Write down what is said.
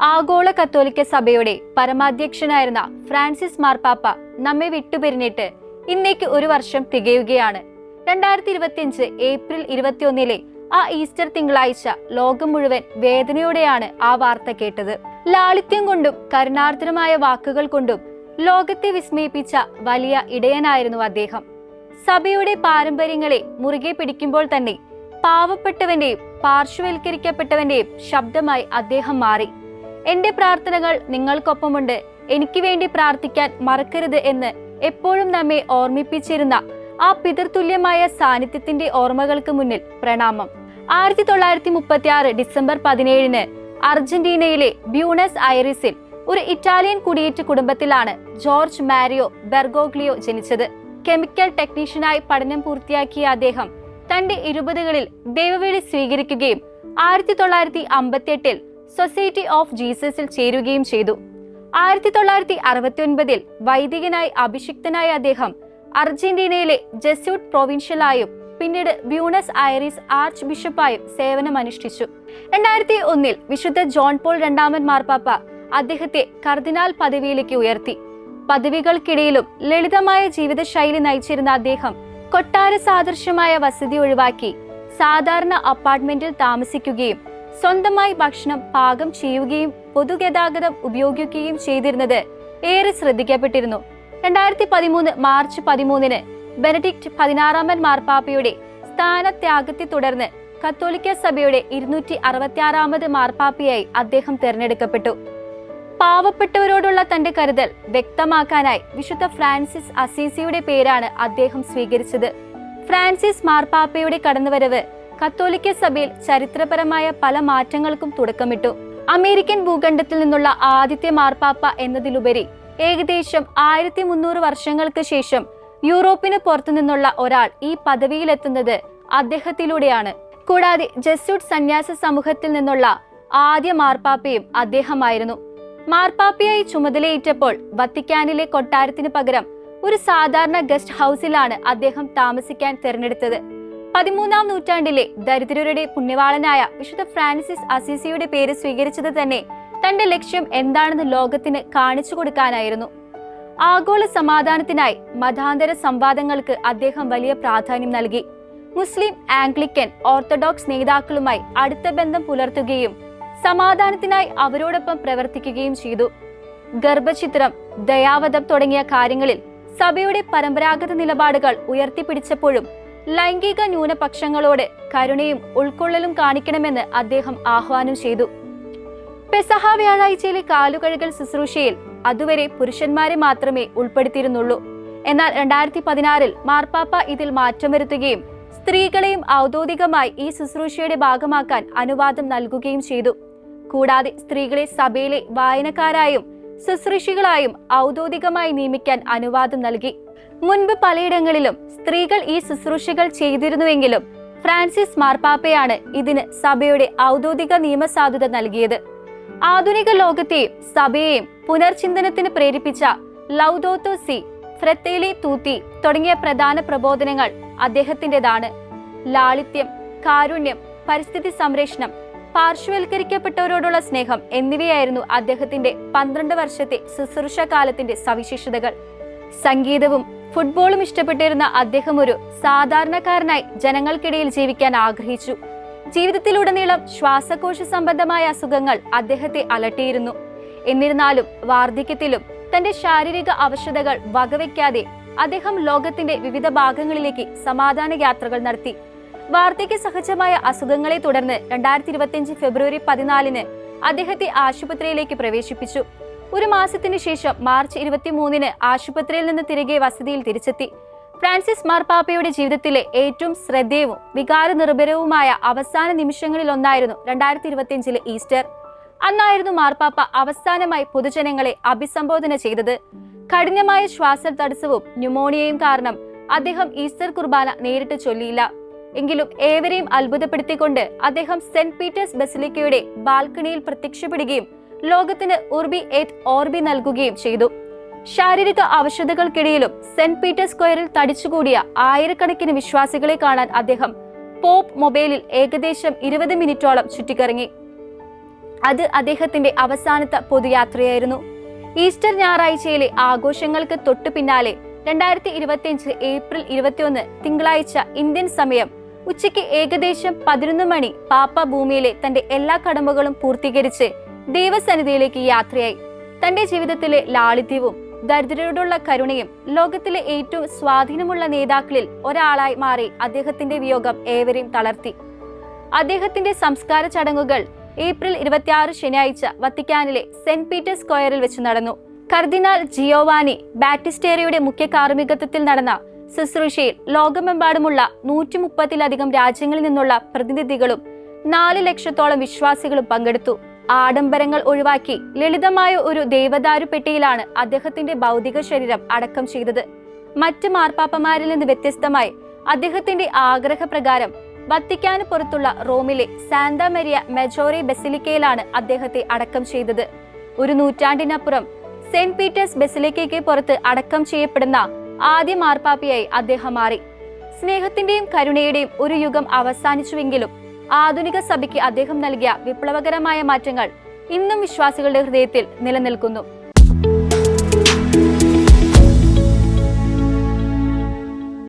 ആഗോള കത്തോലിക്ക സഭയുടെ പരമാധ്യക്ഷനായിരുന്ന ഫ്രാൻസിസ് മാർപ്പാപ്പ നമ്മെ വിട്ടുപിരിഞ്ഞിട്ട് ഇന്നേക്ക് ഒരു വർഷം തികയുകയാണ്. 2025 ഏപ്രിൽ 21 ആ ഈസ്റ്റർ തിങ്കളാഴ്ച ലോകം മുഴുവൻ വേദനയോടെയാണ് ആ വാർത്ത കേട്ടത്. ലാളിത്യം കൊണ്ടും കരുണാർദ്രമായ വാക്കുകൾ കൊണ്ടും ലോകത്തെ വിസ്മയിപ്പിച്ച വലിയ ഇടയനായിരുന്നു അദ്ദേഹം. സഭയുടെ പാരമ്പര്യങ്ങളെ മുറുകെ പിടിക്കുമ്പോൾ തന്നെ പാവപ്പെട്ടവന്റെയും പാർശ്വവൽക്കരിക്കപ്പെട്ടവന്റെയും ശബ്ദമായി അദ്ദേഹം മാറി. എന്റെ പ്രാർത്ഥനകൾ നിങ്ങൾക്കൊപ്പമുണ്ട്, എനിക്ക് വേണ്ടി പ്രാർത്ഥിക്കാൻ മറക്കരുത് എന്ന് എപ്പോഴും നമ്മെ ഓർമ്മിപ്പിച്ചിരുന്ന ആ പിതൃതുല്യമായ സാന്നിധ്യത്തിന്റെ ഓർമ്മകൾക്ക് മുന്നിൽ പ്രണാമം. 1936 ഡിസംബർ 17 അർജന്റീനയിലെ ബ്യൂണസ് ഐറിസിൽ ഒരു ഇറ്റാലിയൻ കുടിയേറ്റ കുടുംബത്തിലാണ് ജോർജ് മാരിയോ ബെർഗോഗ്ലിയോ ജനിച്ചത്. കെമിക്കൽ ടെക്നീഷ്യനായി പഠനം പൂർത്തിയാക്കിയ അദ്ദേഹം തന്റെ 20കളിൽ ദൈവവിളി സ്വീകരിക്കുകയും 1958 സൊസൈറ്റി ഓഫ് ജീസസിൽ ചേരുകയും ചെയ്തു. 1969 വൈദികനായി അഭിഷിക്തനായ അദ്ദേഹം അർജന്റീനയിലെ ജെസ്യൂട്ട് പ്രൊവിൻഷ്യലായും പിന്നീട് ബ്യൂണസ് ഐറിസ് ആർച്ച് ബിഷപ്പായും സേവനമനുഷ്ഠിച്ചു. 2001 വിശുദ്ധ ജോൺ പോൾ II മാർപ്പാപ്പ അദ്ദേഹത്തെ കർദിനാൾ പദവിയിലേക്ക് ഉയർത്തി. പദവികൾക്കിടയിലും ലളിതമായ ജീവിതശൈലി നയിച്ചിരുന്ന അദ്ദേഹം കൊട്ടാര സാദൃശ്യമായ വസതി ഒഴിവാക്കി സാധാരണ അപ്പാർട്ട്മെന്റിൽ താമസിക്കുകയും സ്വന്തമായി ഭക്ഷണം പാകം ചെയ്യുകയും പൊതുഗതാഗതം ഉപയോഗിക്കുകയും ചെയ്തിരുന്നത് ഏറെ ശ്രദ്ധിക്കപ്പെട്ടിരുന്നു. 2013 മാർച്ച് 13 ബെനഡിക്ട് 16 മാർപ്പാപ്പയുടെ സ്ഥാനത്യാഗത്തെ തുടർന്ന് കത്തോലിക്ക സഭയുടെ 266 മാർപ്പാപ്പയായി അദ്ദേഹം തെരഞ്ഞെടുക്കപ്പെട്ടു. പാവപ്പെട്ടവരോടുള്ള തന്റെ കരുതൽ വ്യക്തമാക്കാനായി വിശുദ്ധ ഫ്രാൻസിസ് അസീസിയുടെ പേരാണ് അദ്ദേഹം സ്വീകരിച്ചത്. ഫ്രാൻസിസ് മാർപ്പാപ്പയുടെ കടന്നുവരവ് കത്തോലിക്ക സഭയിൽ ചരിത്രപരമായ പല മാറ്റങ്ങൾക്കും തുടക്കമിട്ടു. അമേരിക്കൻ ഭൂഖണ്ഡത്തിൽ നിന്നുള്ള ആദ്യത്തെ മാർപ്പാപ്പ എന്നതിലുപരി ഏകദേശം 1300 വർഷങ്ങൾക്ക് ശേഷം യൂറോപ്പിന് പുറത്തു നിന്നുള്ള ഒരാൾ ഈ പദവിയിലെത്തുന്നത് അദ്ദേഹത്തിലൂടെയാണ്. കൂടാതെ ജെസ്യൂട്ട് സന്യാസ സമൂഹത്തിൽ നിന്നുള്ള ആദ്യ മാർപ്പാപ്പയും അദ്ദേഹമായിരുന്നു. മാർപ്പാപ്പയായി ചുമതലയേറ്റപ്പോൾ വത്തിക്കാനിലെ കൊട്ടാരത്തിന് പകരം ഒരു സാധാരണ ഗസ്റ്റ് ഹൗസിലാണ് അദ്ദേഹം താമസിക്കാൻ തിരഞ്ഞെടുത്തത്. 13ാം നൂറ്റാണ്ടിലെ ദരിദ്രരുടെ പുണ്യവാളനായ വിശുദ്ധ ഫ്രാൻസിസ് അസീസിയുടെ പേര് സ്വീകരിച്ചത് തന്നെ തന്റെ ലക്ഷ്യം എന്താണെന്ന് ലോകത്തിന് കാണിച്ചു കൊടുക്കാനായിരുന്നു. ആഗോള സമാധാനത്തിനായി മതാന്തര സംവാദങ്ങൾക്ക് അദ്ദേഹം വലിയ പ്രാധാന്യം നൽകി. മുസ്ലിം, ആംഗ്ലിക്കൻ, ഓർത്തഡോക്സ് നേതാക്കളുമായി അടുത്ത ബന്ധം പുലർത്തുകയും സമാധാനത്തിനായി അവരോടൊപ്പം പ്രവർത്തിക്കുകയും ചെയ്തു. ഗർഭചിത്രം, ദയാവധം തുടങ്ങിയ കാര്യങ്ങളിൽ സഭയുടെ പരമ്പരാഗത നിലപാടുകൾ ഉയർത്തിപ്പിടിച്ചപ്പോഴും ലൈംഗിക ന്യൂനപക്ഷങ്ങളോട് കരുണയും ഉൾക്കൊള്ളലും കാണിക്കണമെന്ന് അദ്ദേഹം ആഹ്വാനം ചെയ്തു. പെസഹ വ്യാഴാഴ്ചയിലെ കാലുകഴുകൽ ശുശ്രൂഷയിൽ അതുവരെ പുരുഷന്മാരെ മാത്രമേ ഉൾപ്പെടുത്തിയിരുന്നുള്ളൂ. എന്നാൽ 2016 മാർപ്പാപ്പ ഇതിൽ മാറ്റം വരുത്തുകയും സ്ത്രീകളെയും ഔദ്യോഗികമായി ഈ ശുശ്രൂഷയുടെ ഭാഗമാക്കാൻ അനുവാദം നൽകുകയും ചെയ്തു. കൂടാതെ സ്ത്രീകളെ സഭയിലെ വായനക്കാരായും ശുശ്രൂഷികളായും ഔദ്യോഗികമായി നിയമിക്കാൻ അനുവാദം നൽകി. മുൻപ് പലയിടങ്ങളിലും സ്ത്രീകൾ ഈ ശുശ്രൂഷകൾ ചെയ്തിരുന്നുവെങ്കിലും ഫ്രാൻസിസ് മാർപ്പാപ്പയാണ് ഇതിന് സഭയുടെ ഔദ്യോഗിക നിയമസാധുത നൽകിയത്. ആധുനിക ലോകത്തെയും സഭയെയും പുനർചിന്തനത്തിന് പ്രേരിപ്പിച്ച ലൗദോത്തോ സി, ഫ്രെത്തേലി തൂത്തി തുടങ്ങിയ പ്രധാന പ്രബോധനങ്ങൾ അദ്ദേഹത്തിൻ്റെതാണ്. ലാളിത്യം, കാരുണ്യം, പരിസ്ഥിതി സംരക്ഷണം, പാർശ്വവൽക്കരിക്കപ്പെട്ടവരോടുള്ള സ്നേഹം എന്നിവയായിരുന്നു അദ്ദേഹത്തിന്റെ 12 വർഷത്തെ ശുശ്രൂഷ കാലത്തിന്റെ സവിശേഷതകൾ. സംഗീതവും ഫുട്ബോളും ഇഷ്ടപ്പെട്ടിരുന്ന അദ്ദേഹം ഒരു സാധാരണക്കാരനായി ജനങ്ങൾക്കിടയിൽ ജീവിക്കാൻ ആഗ്രഹിച്ചു. ജീവിതത്തിലുടനീളം ശ്വാസകോശ സംബന്ധമായ അസുഖങ്ങൾ അദ്ദേഹത്തെ അലട്ടിയിരുന്നു. എന്നിരുന്നാലും വാർദ്ധക്യത്തിലും തന്റെ ശാരീരിക അവശതകൾ വകവയ്ക്കാതെ അദ്ദേഹം ലോകത്തിന്റെ വിവിധ ഭാഗങ്ങളിലേക്ക് സമാധാന യാത്രകൾ നടത്തി. വാർദ്ധക്യ സഹജമായ അസുഖങ്ങളെ തുടർന്ന് 2025 ഫെബ്രുവരി 14 അദ്ദേഹത്തെ ആശുപത്രിയിലേക്ക് പ്രവേശിപ്പിച്ചു. ഒരു മാസത്തിനു ശേഷം മാർച്ച് 23 ആശുപത്രിയിൽ നിന്ന് തിരികെ വസതിയിൽ തിരിച്ചെത്തി. ഫ്രാൻസിസ് മാർപ്പാപ്പയുടെ ജീവിതത്തിലെ ഏറ്റവും ശ്രദ്ധേയവും വികാരനിർഭരവുമായ അവസാന നിമിഷങ്ങളിൽ ഒന്നായിരുന്നു 2025 ഈസ്റ്റർ. അന്നായിരുന്നു മാർപ്പാപ്പ അവസാനമായി പൊതുജനങ്ങളെ അഭിസംബോധന ചെയ്തത്. കഠിനമായ ശ്വാസ തടസ്സവും ന്യൂമോണിയയും കാരണം അദ്ദേഹം ഈസ്റ്റർ കുർബാന നേരിട്ട് ചൊല്ലിയില്ല. എങ്കിലും ഏവരെയും അത്ഭുതപ്പെടുത്തിക്കൊണ്ട് അദ്ദേഹം സെന്റ് പീറ്റേഴ്സ് ബസിലിക്കയുടെ ബാൽക്കണിയിൽ പ്രത്യക്ഷപ്പെടുകയും ലോകത്തിന് ഉർബി എറ്റ് ഓർബി നൽകുകയും ചെയ്തു. ശാരീരിക അവശതകൾക്കിടയിലും സെന്റ് പീറ്റേഴ്സ് സ്ക്വയറിൽ തടിച്ചുകൂടിയ ആയിരക്കണക്കിന് വിശ്വാസികളെ കാണാൻ അദ്ദേഹം പോപ്പ് മൊബൈലിൽ ഏകദേശം 20 മിനിറ്റോളം ചുറ്റിക്കറങ്ങി. അത് അദ്ദേഹത്തിന്റെ അവസാനത്തെ പൊതുയാത്രയായിരുന്നു. ഈസ്റ്റർ ഞായറാഴ്ചയിലെ ആഘോഷങ്ങൾക്ക് തൊട്ടു പിന്നാലെ 2025 ഏപ്രിൽ 21 തിങ്കളാഴ്ച ഇന്ത്യൻ സമയം ഉച്ചയ്ക്ക് ഏകദേശം 11 മണി പാപ്പ ഭൂമിയിലെ തന്റെ എല്ലാ കടമകളും പൂർത്തീകരിച്ച് ദൈവസന്നിധിയിലേക്ക് യാത്രയായി. തന്റെ ജീവിതത്തിലെ ലാളിത്യവും ദരിദ്രരോടുള്ള കരുണയും ലോകത്തിലെ ഏറ്റവും സ്വാധീനമുള്ള നേതാക്കളിൽ ഒരാളായി മാറി അദ്ദേഹത്തിന്റെ വിയോഗം ഏവരെയും തളർത്തി. അദ്ദേഹത്തിന്റെ സംസ്കാര ചടങ്ങുകൾ ഏപ്രിൽ 26 ശനിയാഴ്ച വത്തിക്കാനിലെ സെന്റ് പീറ്റേഴ്സ് സ്ക്വയറിൽ വെച്ച് നടന്നു. കർദിനാൾ ജിയോവാനി ബാറ്റിസ്റ്റേറിയുടെ മുഖ്യ കാർമ്മികത്വത്തിൽ നടന്ന ശുശ്രൂഷയിൽ ലോകമെമ്പാടുമുള്ള 130-ലധികം രാജ്യങ്ങളിൽ നിന്നുള്ള പ്രതിനിധികളും 4 ലക്ഷത്തോളം വിശ്വാസികളും പങ്കെടുത്തു. ആഡംബരങ്ങൾ ഒഴിവാക്കി ലളിതമായ ഒരു ദേവദാരു പെട്ടിയിലാണ് അദ്ദേഹത്തിന്റെ ഭൗതിക ശരീരം അടക്കം ചെയ്തത്. മറ്റ് മാർപ്പാപ്പമാരിൽ നിന്ന് വ്യത്യസ്തമായി അദ്ദേഹത്തിന്റെ ആഗ്രഹപ്രകാരം വത്തിക്കാന് പുറത്തുള്ള റോമിലെ സാന്താ മരിയ മെജോറെ ബസിലിക്കയിലാണ് അദ്ദേഹത്തെ അടക്കം ചെയ്തത്. ഒരു നൂറ്റാണ്ടിനപ്പുറം സെന്റ് പീറ്റേഴ്സ് ബസിലിക്കയ്ക്ക് പുറത്ത് അടക്കം ചെയ്യപ്പെടുന്ന ആദ്യ മാർപ്പാപ്പയായി അദ്ദേഹം മാറി. സ്നേഹത്തിന്റെയും കരുണയുടെയും ഒരു യുഗം അവസാനിച്ചുവെങ്കിലും ആധുനിക സഭയ്ക്ക് അദ്ദേഹം നൽകിയ വിപ്ലവകരമായ മാറ്റങ്ങൾ ഇന്നും വിശ്വാസികളുടെ ഹൃദയത്തിൽ നിലനിൽക്കുന്നു.